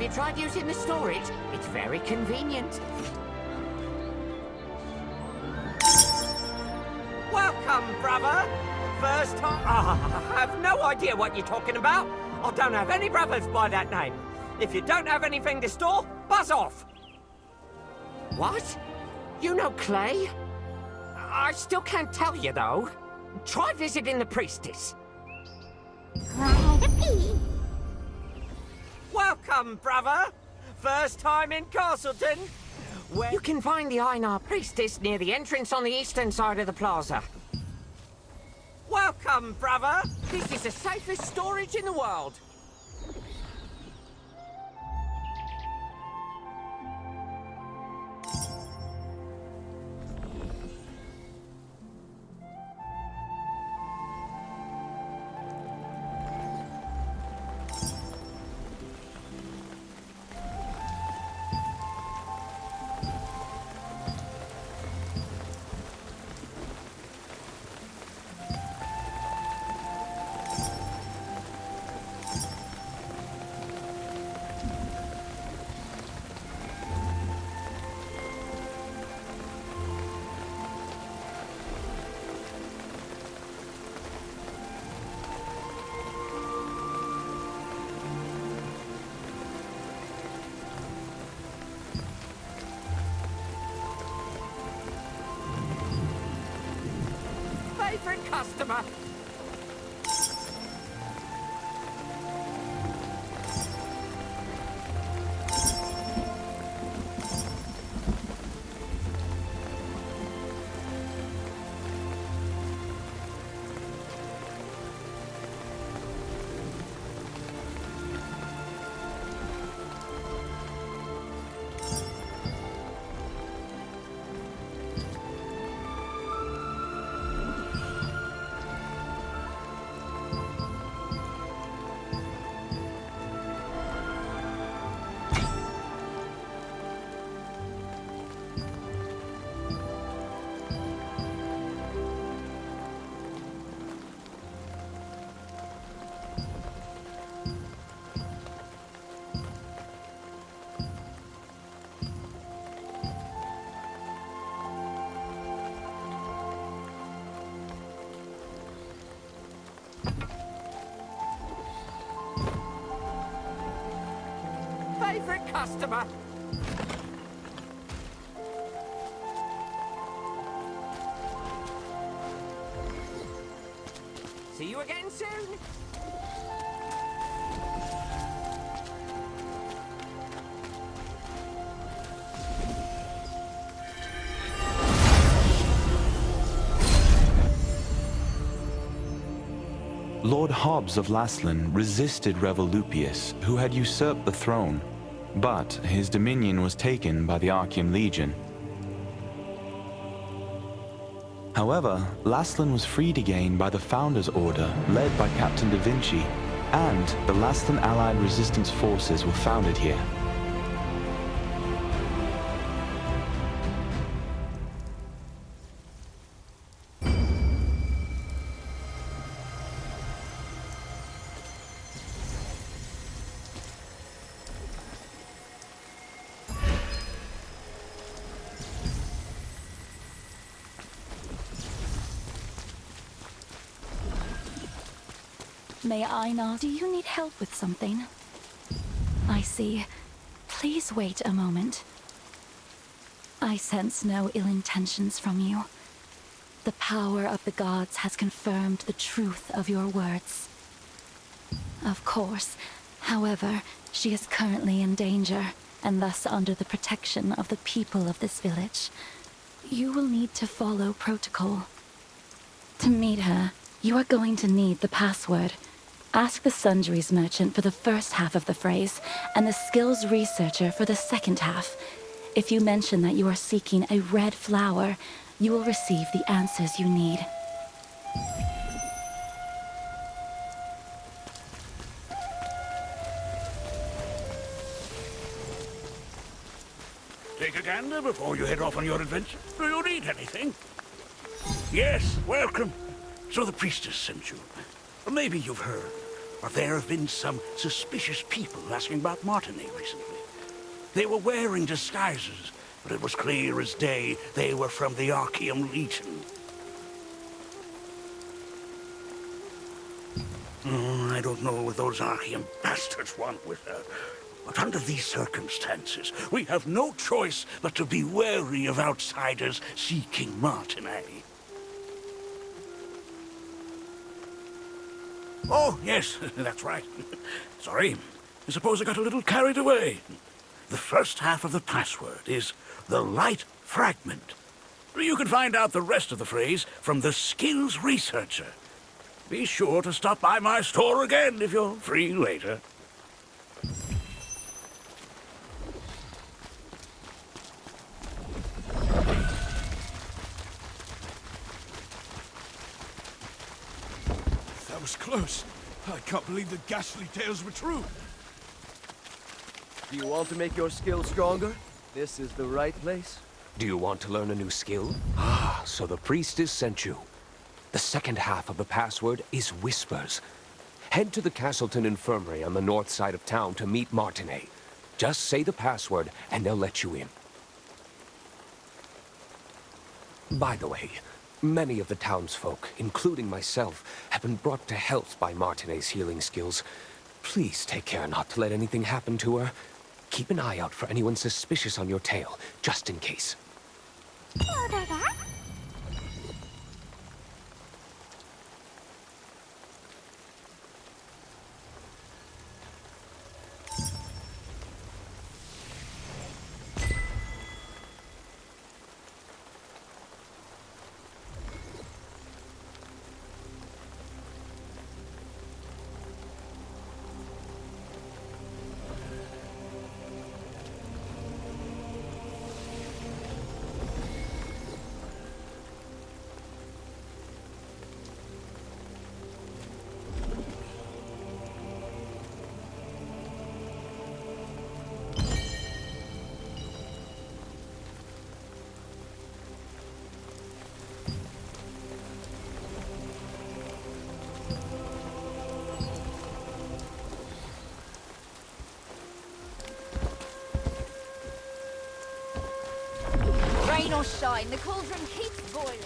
Have you tried using the storage? It's very convenient. Welcome, brother. First time. I have no idea what you're talking about. I don't have any brothers by that name. If you don't have anything to store, buzz off. What? You know Clay? I still can't tell you, though. Try visiting the priestess. Welcome, brother. First time in Castleton. Where You can find the Einar priestess near the entrance on the eastern side of the plaza. Welcome, brother. This is the safest storage in the world. Favorite customer. Favorite customer. See you again soon. Lord Hobbs of Laslan resisted Revolupius, who had usurped the throne, but his dominion was taken by the Archean Legion. However, Laslan was freed again by the Founders Order, led by Captain Da Vinci, and the Laslan Allied Resistance Forces were founded here. May I not? Do you need help with something? I see. Please wait a moment. I sense no ill intentions from you. The power of the gods has confirmed the truth of your words. Of course. However, she is currently in danger, and thus under the protection of the people of this village. You will need to follow protocol. To meet her, you are going to need the password. Ask the sundries merchant for the first half of the phrase, and the skills researcher for the second half. If you mention that you are seeking a red flower, you will receive the answers you need. Take a gander before you head off on your adventure. Do you need anything? Yes, welcome. So the priestess sent you. Maybe you've heard. but there have been some suspicious people asking about Martinet recently. They were wearing disguises, but it was clear as day they were from the Archeum Legion. I don't know what those Archeum bastards want with her. But under these circumstances, we have no choice but to be wary of outsiders seeking Martinet. Oh, yes, that's right. Sorry. I suppose I got a little carried away. The first half of the password is the light fragment. You can find out the rest of the phrase from the skills researcher. Be sure to stop by my store again if you're free later. That was close. I can't believe the ghastly tales were true. Do you want to make your skills stronger? This is the right place. Do you want to learn a new skill? Ah, so the priestess sent you. The second half of the password is Whispers. Head to the Castleton Infirmary on the north side of town to meet Martinet. Just say the password and they'll let you in. By the way, many of the townsfolk, including myself, have been brought to health by Martinet's healing skills. Please take care not to let anything happen to her. Keep an eye out for anyone suspicious on your tail, just in case. Rain or shine, the cauldron keeps boiling.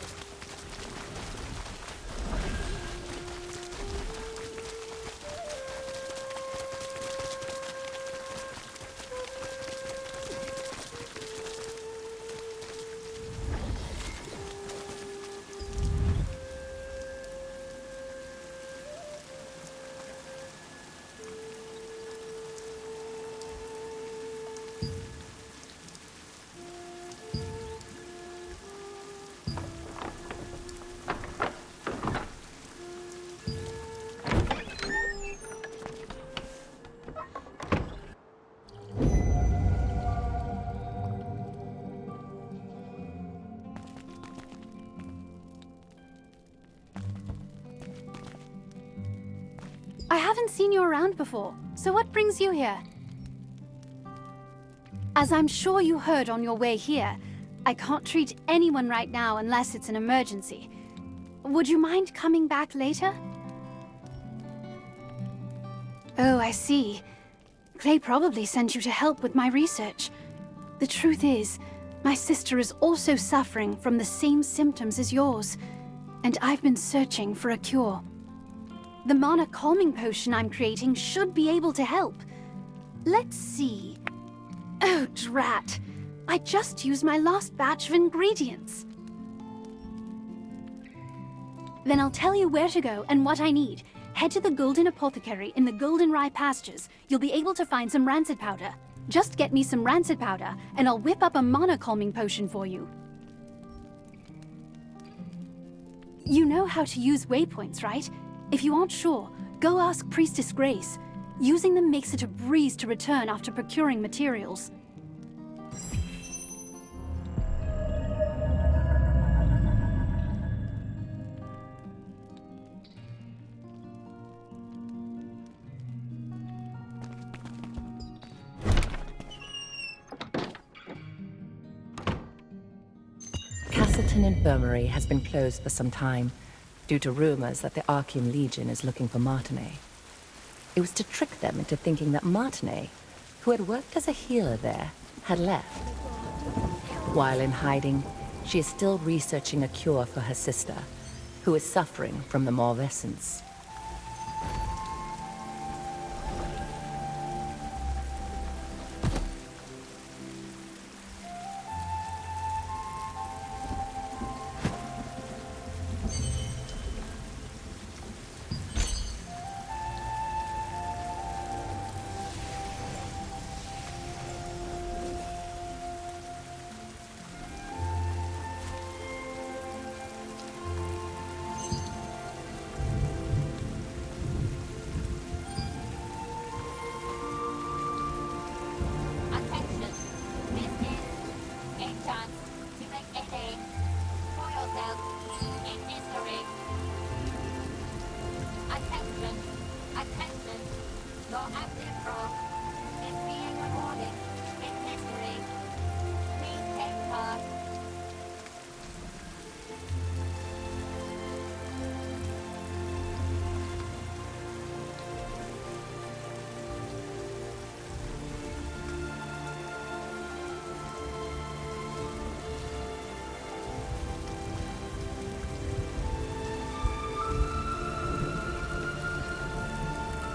I haven't seen you around before, so what brings you here? As I'm sure you heard on your way here, I can't treat anyone right now unless it's an emergency. Would you mind coming back later? Oh, I see. Clay probably sent you to help with my research. The truth is, my sister is also suffering from the same symptoms as yours, and I've been searching for a cure. The mana calming potion I'm creating should be able to help. Let's see. Oh, drat. I just used my last batch of ingredients. Then I'll tell you where to go and what I need. Head to the Golden Apothecary in the Golden Rye pastures. You'll be able to find some rancid powder. Just get me some rancid powder, and I'll whip up a mana calming potion for you. You know how to use waypoints, right? If you aren't sure, go ask Priestess Grace. Using them makes it a breeze to return after procuring materials. Castleton Infirmary has been closed for some time, due to rumors that the Archeum Legion is looking for Martinet. It was to trick them into thinking that Martinet, who had worked as a healer there, had left. While in hiding, she is still researching a cure for her sister, who is suffering from the malvescence.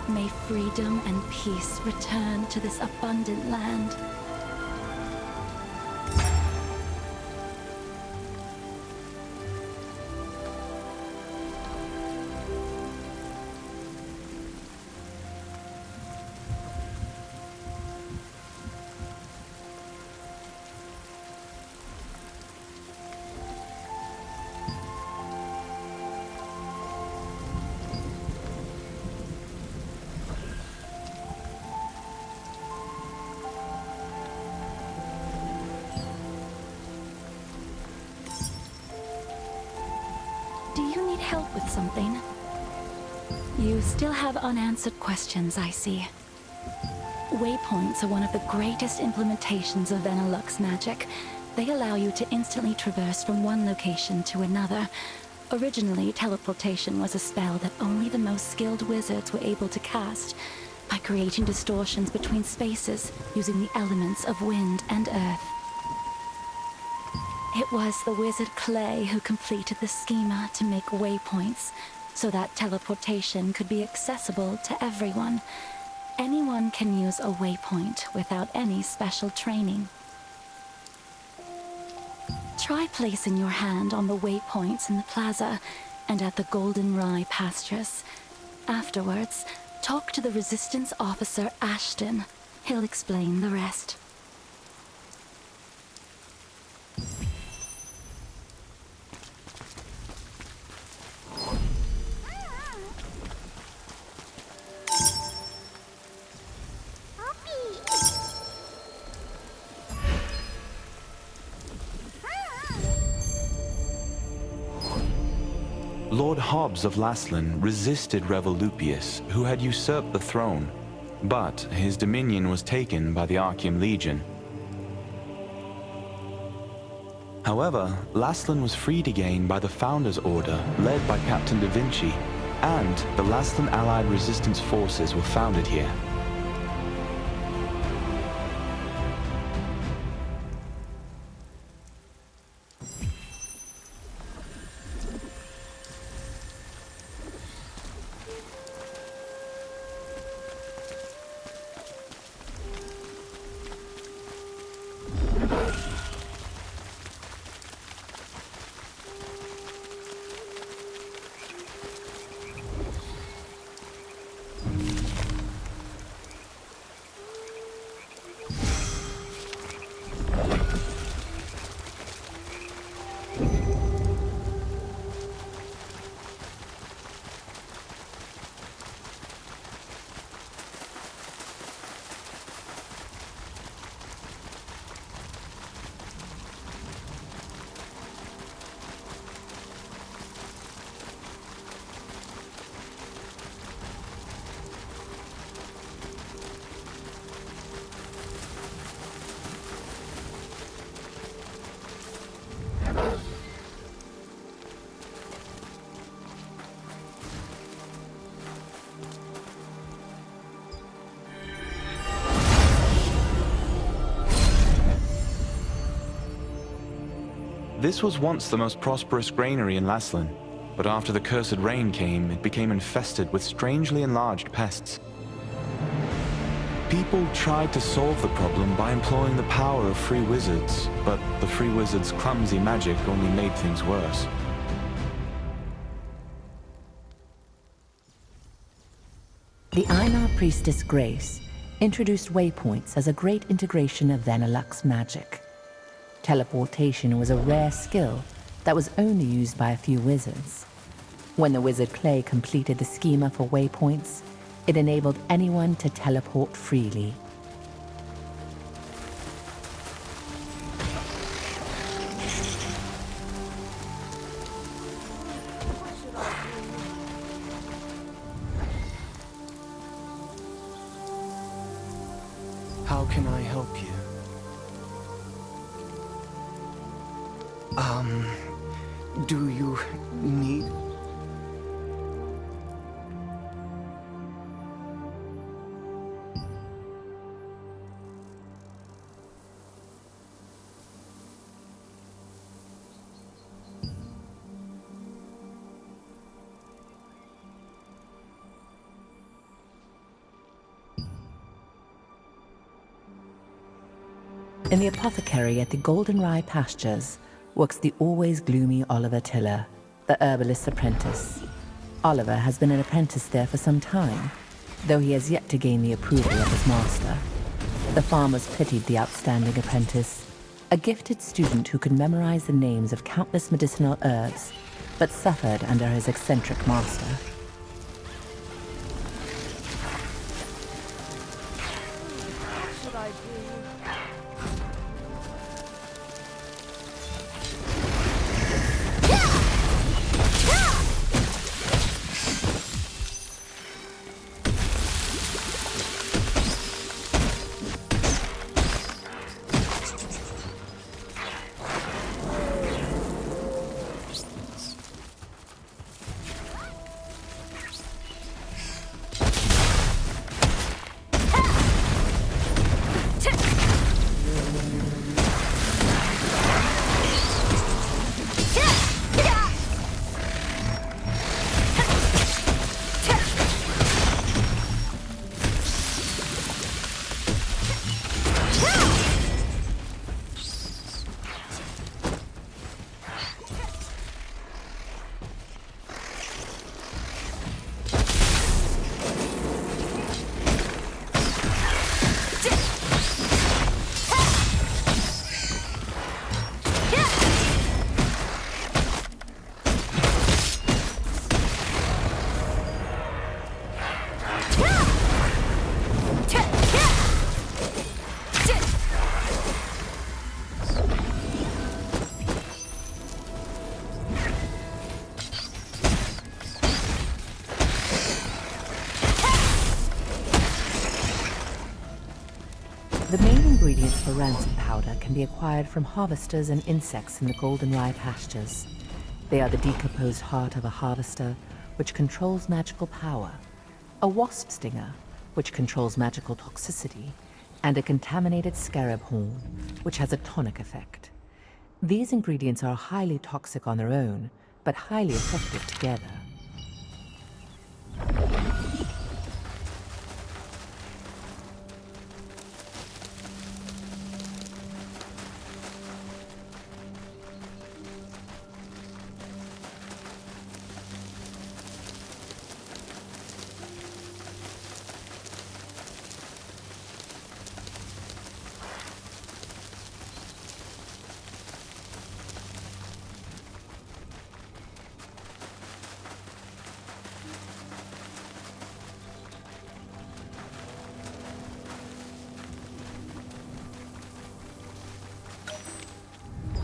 May freedom and peace return to this abundant land. Do you need help with something? You still have unanswered questions, I see. Waypoints are one of the greatest implementations of Venilux magic. They allow you to instantly traverse from one location to another. Originally, teleportation was a spell that only the most skilled wizards were able to cast, by creating distortions between spaces using the elements of wind and earth. It was the wizard Clay who completed the schema to make waypoints, so that teleportation could be accessible to everyone. Anyone can use a waypoint without any special training. Try placing your hand on the waypoints in the plaza and at the Golden Rye pastures. Afterwards, talk to the Resistance officer Ashton. He'll explain the rest. Lord Hobbs of Laslan resisted Revolupius, who had usurped the throne, but his dominion was taken by the Archium Legion. However, Laslan was freed again by the Founders Order, led by Captain Da Vinci, and the Laslan Allied Resistance forces were founded here. This was once the most prosperous granary in Laslan, but after the cursed rain came, it became infested with strangely enlarged pests. People tried to solve the problem by employing the power of free wizards, but the free wizards' clumsy magic only made things worse. The Einar priestess Grace introduced waypoints as a great integration of Veneluk's magic. Teleportation was a rare skill that was only used by a few wizards. When the wizard Clay completed the schema for waypoints, it enabled anyone to teleport freely. How can I help you? Do you need... In the apothecary at the Goldenrye Pastures works the always gloomy Oliver Tiller, the herbalist's apprentice. Oliver has been an apprentice there for some time, though he has yet to gain the approval of his master. The farmers pitied the outstanding apprentice, a gifted student who could memorize the names of countless medicinal herbs, but suffered under his eccentric master. What should I do? The main ingredients for rancid powder can be acquired from harvesters and insects in the Goldenrye Pastures. They are the decomposed heart of a harvester, which controls magical power, a wasp stinger, which controls magical toxicity, and a contaminated scarab horn, which has a tonic effect. These ingredients are highly toxic on their own, but highly effective together.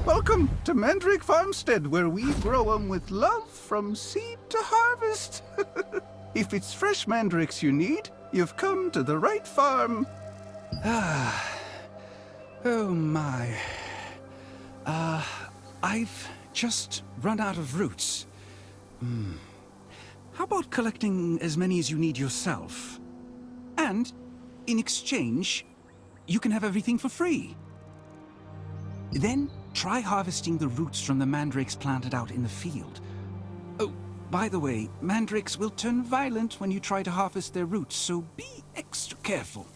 Welcome to Mandrake Farmstead, where we grow 'em with love from seed to harvest. If it's fresh mandrakes you need, you've come to the right farm. Oh my. I've just run out of roots. How about collecting as many as you need yourself? And, in exchange, you can have everything for free. Then, try harvesting the roots from the mandrakes planted out in the field. Oh, by the way, mandrakes will turn violent when you try to harvest their roots, so be extra careful.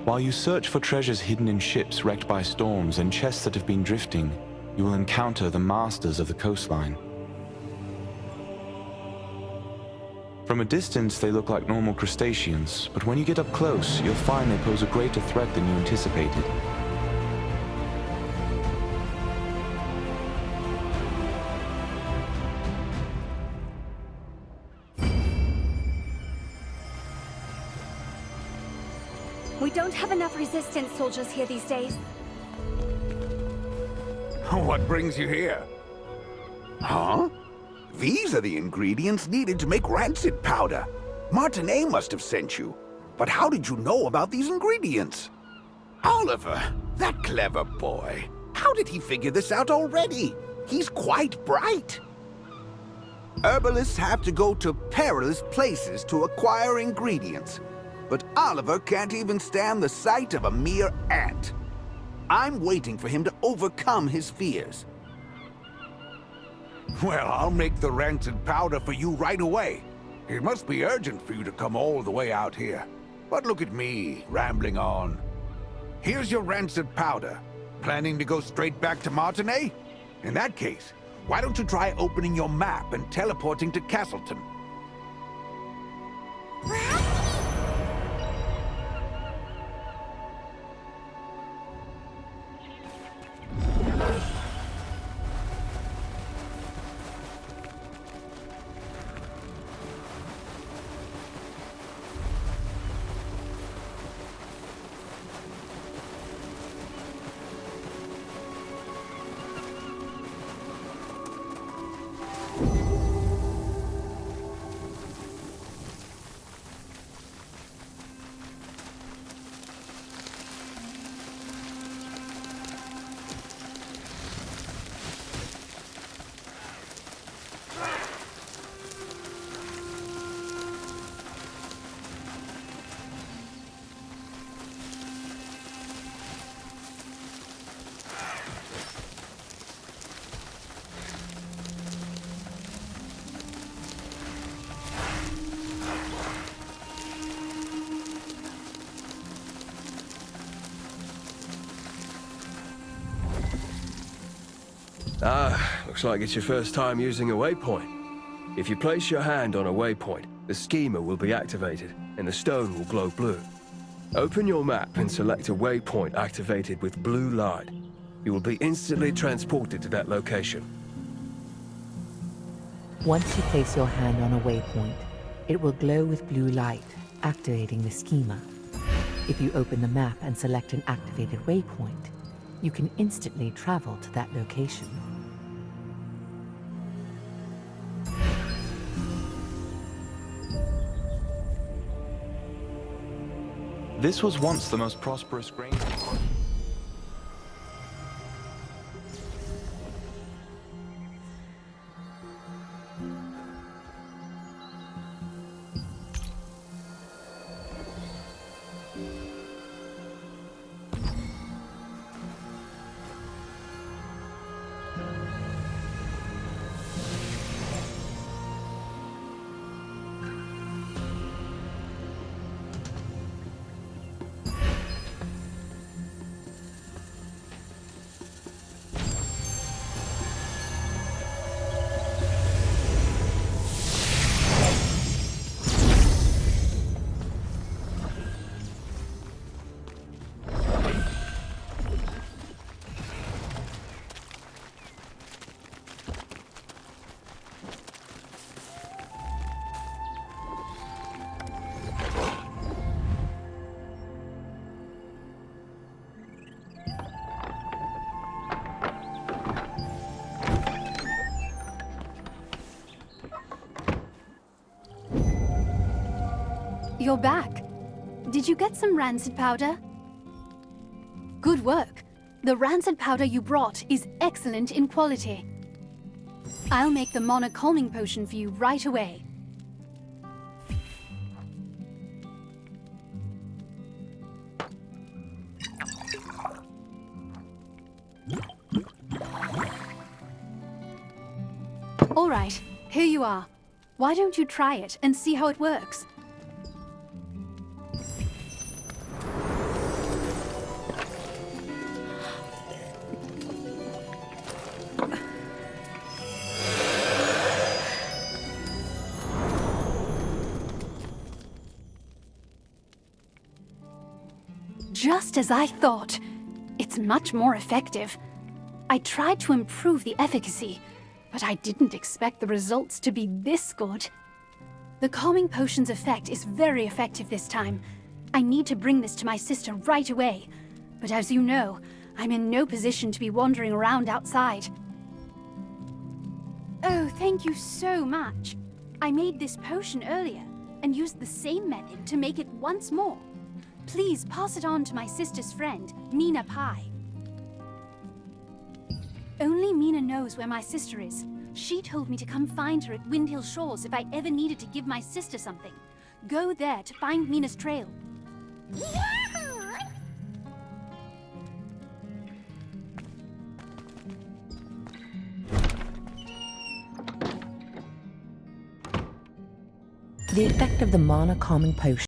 While you search for treasures hidden in ships wrecked by storms and chests that have been drifting, you will encounter the masters of the coastline. From a distance, they look like normal crustaceans, but when you get up close, you'll find they pose a greater threat than you anticipated. We don't have enough resistance soldiers here these days. What brings you here? Huh? These are the ingredients needed to make rancid powder. Martinet must have sent you. But how did you know about these ingredients? Oliver, that clever boy. How did he figure this out already? He's quite bright. Herbalists have to go to perilous places to acquire ingredients. But Oliver can't even stand the sight of a mere ant. I'm waiting for him to overcome his fears. Well, I'll make the rancid powder for you right away. It must be urgent for you to come all the way out here. But look at me, rambling on. Here's your rancid powder. Planning to go straight back to Martinet? In that case, why don't you try opening your map and teleporting to Castleton? Ah, looks like it's your first time using a waypoint. If you place your hand on a waypoint, the schema will be activated, and the stone will glow blue. Open your map and select a waypoint activated with blue light. You will be instantly transported to that location. Once you place your hand on a waypoint, it will glow with blue light, activating the schema. If you open the map and select an activated waypoint, you can instantly travel to that location. This was once the most prosperous grain. You're back. Did you get some rancid powder? Good work. The rancid powder you brought is excellent in quality. I'll make the Mana calming potion for you right away. All right, here you are. Why don't you try it and see how it works? Just as I thought. It's much more effective. I tried to improve the efficacy, but I didn't expect the results to be this good. The calming potion's effect is very effective this time. I need to bring this to my sister right away. But as you know, I'm in no position to be wandering around outside. Oh, thank you so much. I made this potion earlier and used the same method to make it once more. Please pass it on to my sister's friend, Mina Pai. Only Mina knows where my sister is. She told me to come find her at Windhill Shores if I ever needed to give my sister something. Go there to find Mina's trail. The effect of the Mana calming potion